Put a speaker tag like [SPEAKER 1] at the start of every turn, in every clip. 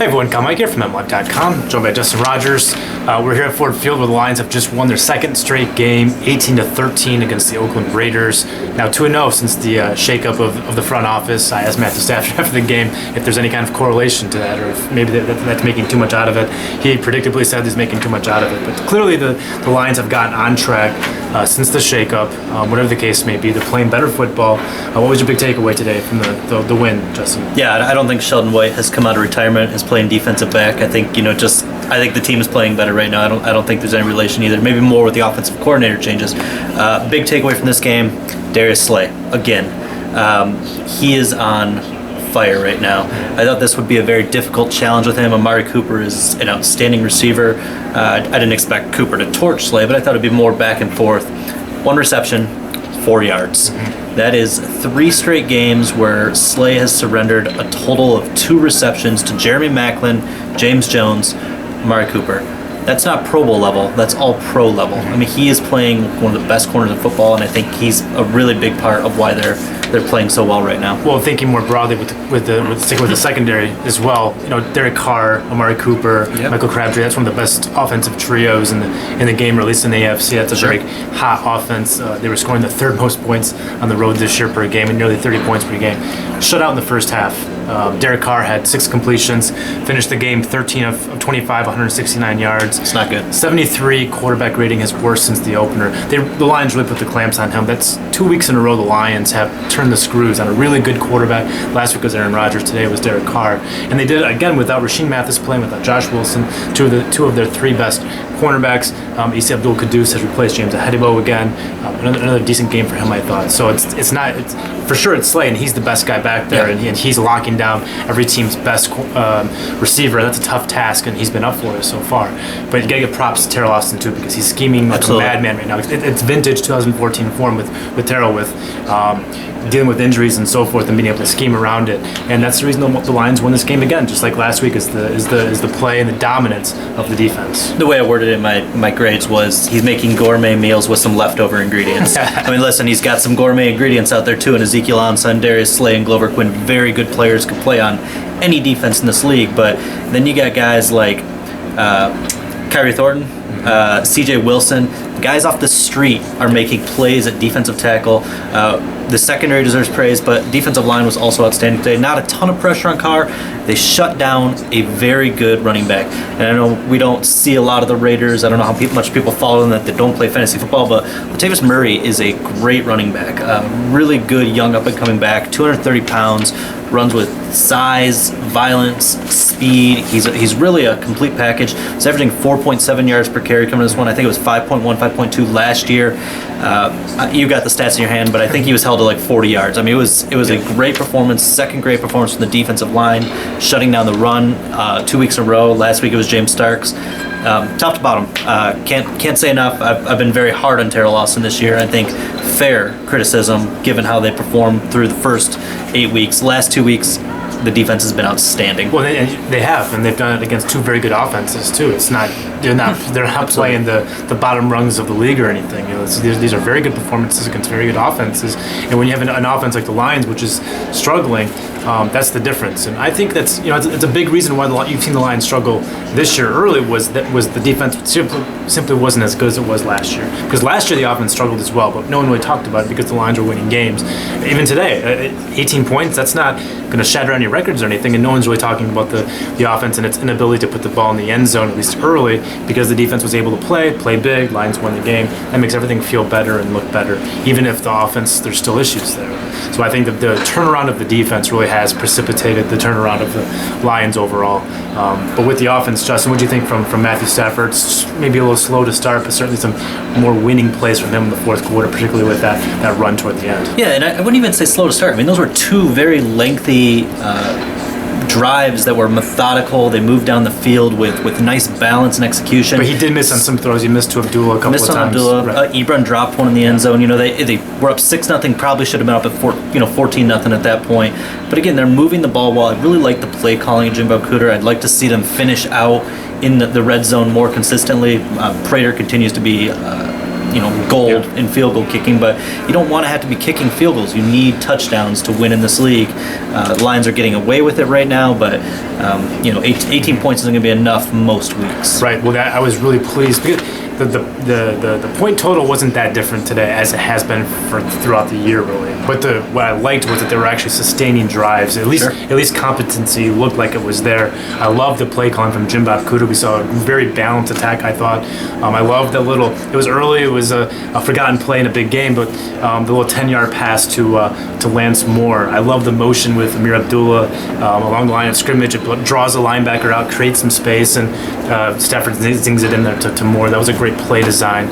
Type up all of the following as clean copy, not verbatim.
[SPEAKER 1] Hey everyone, Kyle Mike here from MLive.com, joined by Justin Rogers. We're here at Ford Field where the Lions have just won their second straight game, 18-13 against the Oakland Raiders. Now 2-0 since the shakeup of the front office. I asked Matthew Stafford after the game if there's any kind of correlation to that, or if maybe that's making too much out of it. He predictably said he's making too much out of it, but clearly the Lions have gotten on track since the shakeup. Whatever the case may be, they're playing better football. What was your big takeaway today from the win, Justin?
[SPEAKER 2] Yeah, I don't think Sheldon White has come out of retirement, is playing defensive back. I think I think the team is playing better right now. I don't think there's any relation either. Maybe more with the offensive coordinator changes. Big takeaway from this game: Darius Slay again. He is on fire right now. I thought this would be a very difficult challenge with him. Amari Cooper is an outstanding receiver. I didn't expect Cooper to torch Slay, but I thought it'd be more back and forth. One reception, 4 yards. That is 3 straight games where Slay has surrendered a total of 2 receptions to Jeremy Maclin, James Jones, Amari Cooper. That's not Pro Bowl level. That's all pro level. I mean, he is playing one of the best corners of football, and I think he's a really big part of why they're playing so well right now.
[SPEAKER 1] Well, thinking more broadly with the secondary as well, Derek Carr, Amari Cooper, Michael Crabtree, that's one of the best offensive trios in the game, or at least in the AFC. That's a very hot offense. They were scoring the 3rd most points on the road this year per game, and nearly 30 points per game. Shut out in the first half. Derek Carr had 6 completions, finished the game 13 of 25, 169 yards.
[SPEAKER 2] It's not good.
[SPEAKER 1] 73 quarterback rating, his worst since the opener. The Lions really put the clamps on him. That's 2 weeks in a row the Lions have turned the screws on a really good quarterback. Last week was Aaron Rodgers. Today was Derek Carr. And they did it again without Rasheed Mathis playing, without Josh Wilson, two of their 3 best cornerbacks. Issa Abdul Quddus has replaced James Ahedibo again. Another decent game for him, I thought. So it's for sure it's Slay, and he's the best guy back there, and he's locking down every team's best receiver. That's a tough task, and he's been up for it so far. But you gotta give props to Terrell Austin too, because he's scheming like a madman right now. It's vintage 2014 form with Terrell, with dealing with injuries and so forth, and being able to scheme around it. And that's the reason the Lions won this game again, just like last week, is the play and the dominance of the defense.
[SPEAKER 2] The way I worded it in my grades was he's making gourmet meals with some leftover ingredients. I mean, listen, he's got some gourmet ingredients out there too, and Ezekiel Ansah, Darius Slay, and Glover Quinn, very good players, could play on any defense in this league. But then you got guys like Kyrie Thornton, CJ Wilson. Guys off the street are making plays at defensive tackle. The secondary deserves praise, but defensive line was also outstanding today. Not a ton of pressure on Carr. They shut down a very good running back. And I know we don't see a lot of the Raiders. I don't know how much people follow them that don't play fantasy football, but Latavius Murray is a great running back. Really good young up-and-coming back, 230 pounds, runs with size, violence, speed. He's really a complete package. He's averaging 4.7 yards per carry coming to this one. I think it was 5.1, 5.2 last year. You got the stats in your hand, but I think he was held to like 40 yards. I mean, it was a great performance, second great performance from the defensive line, shutting down the run 2 weeks in a row. Last week it was James Starks. Top to bottom, can't say enough. I've been very hard on Terrell Austin this year. I think fair criticism given how they performed through the first 8 weeks. Last 2 weeks, the defense has been outstanding.
[SPEAKER 1] Well, they have, and they've done it against 2 very good offenses too. They're not playing the bottom rungs of the league or anything. These are very good performances against very good offenses. And when you have an offense like the Lions, which is struggling, that's the difference. And I think that's it's a big reason why you've seen the Lions struggle this year early was the defense simply wasn't as good as it was last year. Because last year the offense struggled as well, but no one really talked about it because the Lions were winning games. Even today, 18 points, that's not going to shatter any records or anything, and no one's really talking about the offense and its inability to put the ball in the end zone, at least early, because the defense was able to play big. Lions won the game. That makes everything feel better and look better, even if the offense, there's still issues there. So I think that the turnaround of the defense really has precipitated the turnaround of the Lions overall. But with the offense, Justin, what do you think from Matthew Stafford? It's maybe a little slow to start, but certainly some more winning plays from him in the 4th quarter, particularly with that run toward the end.
[SPEAKER 2] Yeah, and I wouldn't even say slow to start. I mean, those were 2 very lengthy drives that were methodical. They moved down the field with nice balance and execution.
[SPEAKER 1] But he did miss on some throws. He missed to Abdullah a couple of times.
[SPEAKER 2] Missed on Abdullah. Right. Ebron dropped one in the end zone. They were up 6-0. Probably should have been up at 14-0 at that point. But again, they're moving the ball well. I really like the play calling of Jimbo Cooter. I'd like to see them finish out in the red zone more consistently. Prater continues to be gold in field goal kicking, but you don't want to have to be kicking field goals. You need touchdowns to win in this league. Lions are getting away with it right now, but 18 points isn't going to be enough most weeks.
[SPEAKER 1] Right. Well, I was really pleased because the point total wasn't that different today as it has been throughout the year, really. But what I liked was that they were actually sustaining drives. At least competency looked like it was there. I love the play calling from Jim Bob Cooter. We saw a very balanced attack, I thought. I loved that little. It was early. It was a forgotten play in a big game, but the little 10-yard pass to Lance Moore. I love the motion with Amir Abdullah along the line of scrimmage. It draws the linebacker out, creates some space, and Stafford zings it in there to Moore. That was a great play design.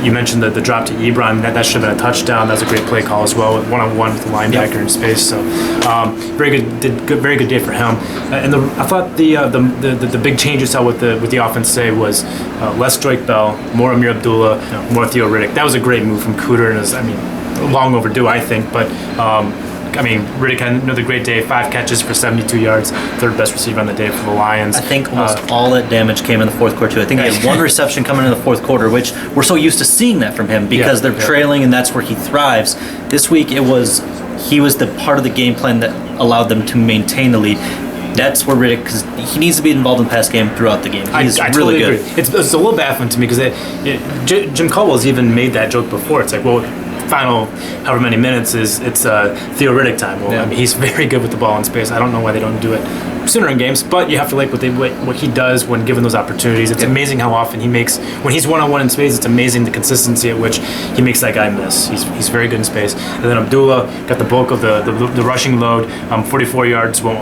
[SPEAKER 1] You mentioned the drop to Ebron. That should have been a touchdown. That was a great play call as well, one-on-one with the linebacker in space. So very good day for him. And I thought the big change you saw with the offense today was less Drake Bell, more Amir Abdullah, more Theo Riddick. That was a great move from Cooter, and long overdue, I think, but. Riddick had another great day, 5 catches for 72 yards, third best receiver on the day for the Lions.
[SPEAKER 2] I think almost all that damage came in the fourth quarter, too. I think he had one reception coming in the fourth quarter, which we're so used to seeing that from him because they're trailing and that's where he thrives. This week, he was the part of the game plan that allowed them to maintain the lead. That's where Riddick, because he needs to be involved in the pass game throughout the game. He's
[SPEAKER 1] I
[SPEAKER 2] really
[SPEAKER 1] totally
[SPEAKER 2] good.
[SPEAKER 1] Agree. It's a little baffling to me because Jim Caldwell's even made that joke before. It's like, well, final however many minutes it's Theo Riddick time. Well, he's very good with the ball in space. I don't know why they don't do it sooner in games, but you have to like what he does when given those opportunities. It's amazing how often he makes, when he's one-on-one in space, it's amazing the consistency at which he makes that guy miss. He's very good in space. And then Abdullah got the bulk of the rushing load. 44 yards won't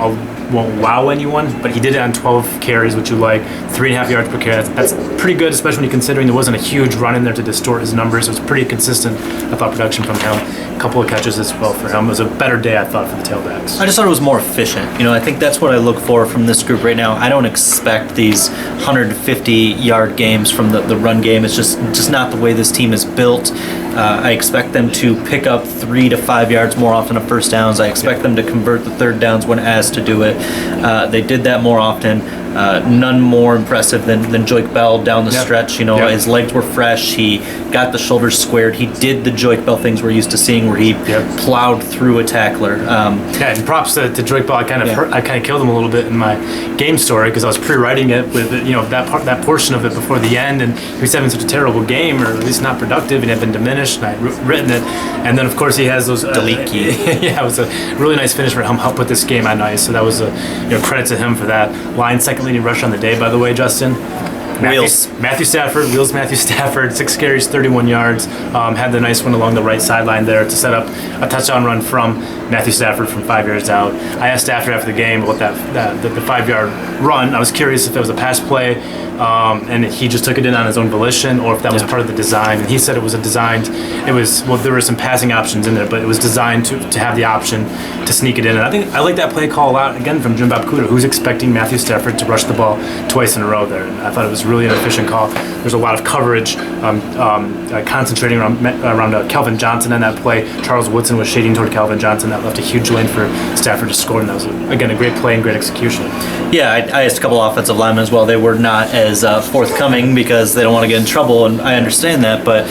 [SPEAKER 1] wow anyone, but he did it on 12 carries, which you like, 3.5 yards per carry. That's pretty good, especially when you're considering there wasn't a huge run in there to distort his numbers. It was pretty consistent, I thought, production from him. A couple of catches as well for him. It was a better day, I thought, for the tailbacks.
[SPEAKER 2] I just thought it was more efficient. I think that's what I look for from this group right now. I don't expect these 150-yard games from the run game. It's just not the way this team is built. I expect them to pick up 3 to 5 yards more often of first downs. I expect them to convert the third downs when asked to do it. They did that more often. None more impressive than Joik Bell down the stretch. His legs were fresh. He got the shoulders squared. He did the Joik Bell things we're used to seeing, where he plowed through a tackler.
[SPEAKER 1] And props to Joik Bell. I kind of killed him a little bit in my game story because I was pre-writing it with that portion of it before the end, and he was having such a terrible game, or at least not productive, and had been diminished. And I'd written it, and then of course he has those
[SPEAKER 2] delete key.
[SPEAKER 1] It was a really nice finish for him. Helped put this game on ice. So that was a credit to him for that. Lions second leading rusher on the day, by the way, Justin. Matthew Stafford, 6 carries, 31 yards. Had the nice one along the right sideline there to set up a touchdown run from Matthew Stafford from 5 yards out. I asked Stafford after the game about the 5-yard run. I was curious if it was a pass play, and he just took it in on his own volition, or if that was part of the design. And he said it was there were some passing options in there, but it was designed to have the option to sneak it in. And I think I like that play call a lot, again, from Jim Bob Cooter, who's expecting Matthew Stafford to rush the ball twice in a row there. And I thought it was really an efficient call. There's a lot of coverage concentrating around Calvin Johnson in that play. Charles Woodson was shading toward Calvin Johnson. That left a huge lane for Stafford to score, and that was, again, a great play and great execution.
[SPEAKER 2] Yeah, I asked a couple offensive linemen as well. They were not as forthcoming because they don't want to get in trouble, and I understand that, but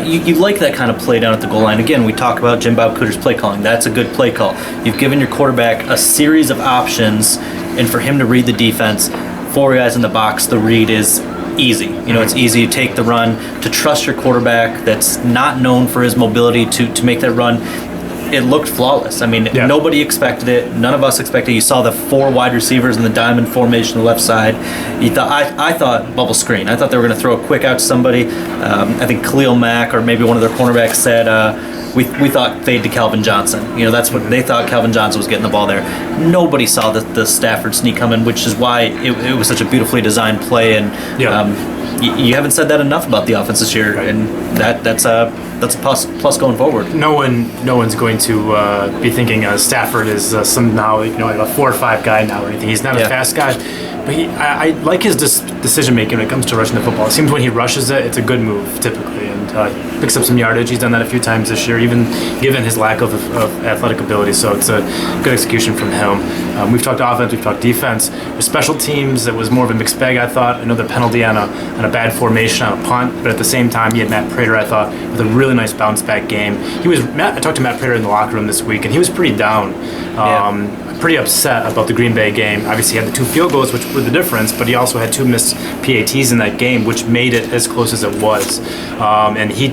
[SPEAKER 2] you like that kind of play down at the goal line. Again, we talk about Jim Bob Cooter's play calling. That's a good play call. You've given your quarterback a series of options, and for him to read the defense, 4 guys in the box, the read is easy. It's easy to take the run, to trust your quarterback that's not known for his mobility to make that run. It looked flawless. Nobody expected it. None of us expected it. You saw the 4 wide receivers in the diamond formation on the left side. I thought bubble screen. I thought they were going to throw a quick out to somebody. I think Khalil Mack or maybe one of their cornerbacks said, we thought fade to Calvin Johnson. That's what they thought. Calvin Johnson was getting the ball there. Nobody saw the Stafford sneak coming, which is why it was such a beautifully designed play. And you haven't said that enough about the offense this year, and that's that's a plus going forward.
[SPEAKER 1] No one's going to be thinking Stafford is somehow a 4 or 5 guy now or anything. He's not a fast guy, but I like his decision making when it comes to rushing the football. It seems when he rushes it, it's a good move typically, and picks up some yardage. He's done that a few times this year, even given his lack of athletic ability. So it's a good execution from him. We've talked offense, we've talked defense. For special teams, it was more of a mixed bag. I thought another penalty on a bad formation on a punt, but at the same time, he had Matt Prater, I thought, with a really nice bounce back game. I talked to Matt Prater in the locker room this week, and he was pretty down. Pretty upset about the Green Bay game. Obviously, he had the 2 field goals, which were the difference, but he also had 2 missed PATs in that game, which made it as close as it was. And he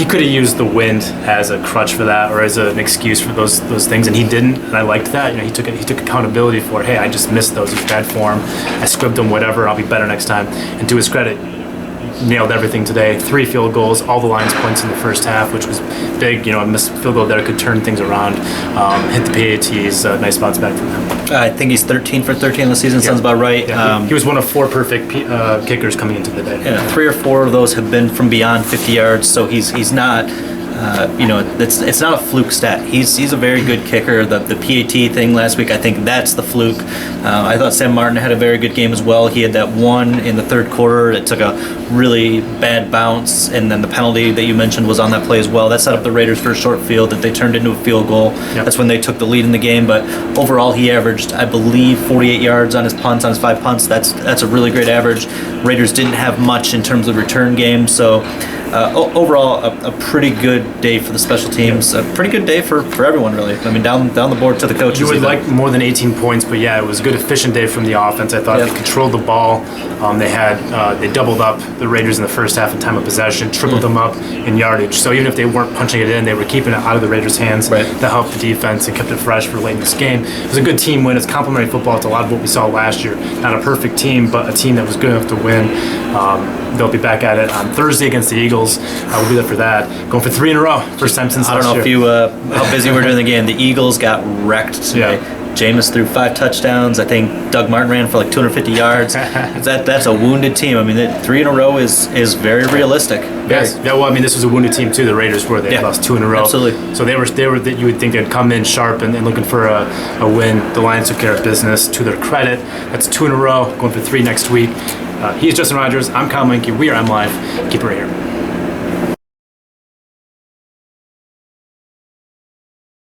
[SPEAKER 1] could have used the wind as a crutch for that, or as an excuse for those things, and he didn't. And I liked that. He took accountability for, hey, I just missed those. It's bad form. I scribbed them. Whatever. I'll be better next time. And to his credit, nailed everything today. 3 field goals, all the Lions points in the first half, which was big. A missed field goal there could turn things around. Hit the PATs. Nice bounce back from him.
[SPEAKER 2] I think he's 13 for 13 in the season. Sounds about right.
[SPEAKER 1] Yeah, he was one of 4 perfect kickers coming into the day.
[SPEAKER 2] Yeah, 3 or 4 of those have been from beyond 50 yards, so he's not. It's not a fluke stat. He's a very good kicker. The PAT thing last week, I think that's the fluke. I thought Sam Martin had a very good game as well. He had that one in the third quarter. It took a really bad bounce, and then the penalty that you mentioned was on that play as well. That set up the Raiders for a short field that they turned into a field goal. Yep. That's when they took the lead in the game. But overall, he averaged, I believe, 48 yards on his punts, on his 5 punts. That's a really great average. Raiders didn't have much in terms of return game, so overall, a pretty good day for the special teams. A pretty good day for everyone, really. I mean, down the board to the coaches.
[SPEAKER 1] You would like more than 18 points, but yeah, it was a good, efficient day from the offense. I thought they controlled the ball. They doubled up the Raiders in the first half in time of possession, tripled them up in yardage. So even if they weren't punching it in, they were keeping it out of the Raiders' hands. Right. That helped the defense and kept it fresh for late in this game. It was a good team win. It's complementary football to a lot of what we saw last year. Not a perfect team, but a team that was good enough to win. They'll be back at it on Thursday against the Eagles. We'll be there for that. Going for 3 in a row. First time since last year.
[SPEAKER 2] I don't know if how busy we're doing the game. The Eagles got wrecked today. Yeah. Jameis threw 5 touchdowns. I think Doug Martin ran for like 250 yards. That's a wounded team. I mean, 3 in a row is very realistic.
[SPEAKER 1] Yes. Yeah. Well, I mean, this was a wounded team too. The Raiders were. They lost 2 in a row.
[SPEAKER 2] Absolutely.
[SPEAKER 1] So they were. You would think they'd come in sharp and looking for a win. The Lions took care of business. To their credit, that's 2 in a row. Going for 3 next week. He's Justin Rogers. I'm Kyle Menke. We are M Live. Keep it right here.